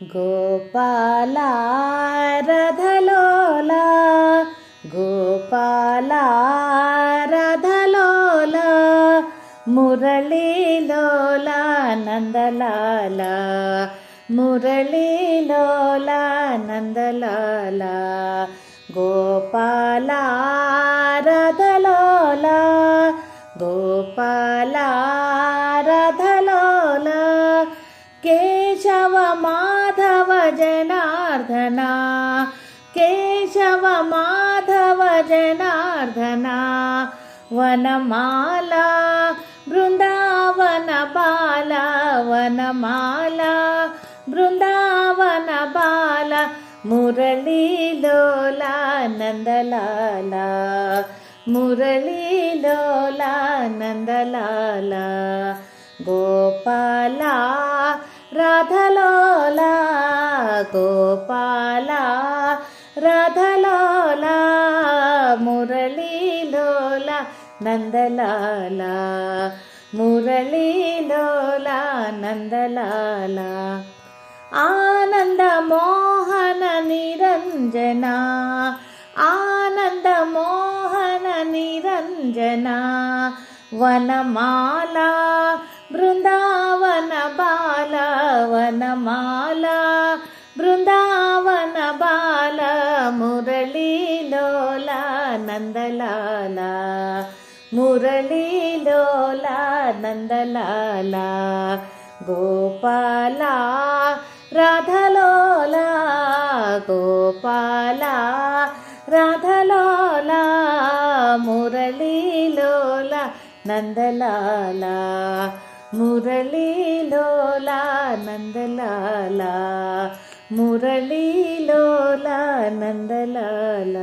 Gopala రథలోల Gopala రథలోల మురళీలోల Nandalal మురళీలోల Nandalal Gopala రథలోల Gopala రథలోల Keshava Madhava Janardhana Keshava Madhava Janardhana Vanamala Brindavana Bala Vanamala Brindavana Bala మురళీలోల Nandalal మురళీలోల Nandalal Gopala రాధలోల Gopala రాధలోల మురళీలోల Nandalal మురళీలోల Nandalal Ananda Mohana Niranjana Ananda Mohana Niranjana Vanamala Brindavana Bala Vanamala Brindavana Bala మురళీలోల Nandalal మురళీలోల Nandalal Gopala రాధలోల Gopala రాధలోల మురళీలోల Nandalal మురళీలోల Nandalal మురళీలోల Nandalal.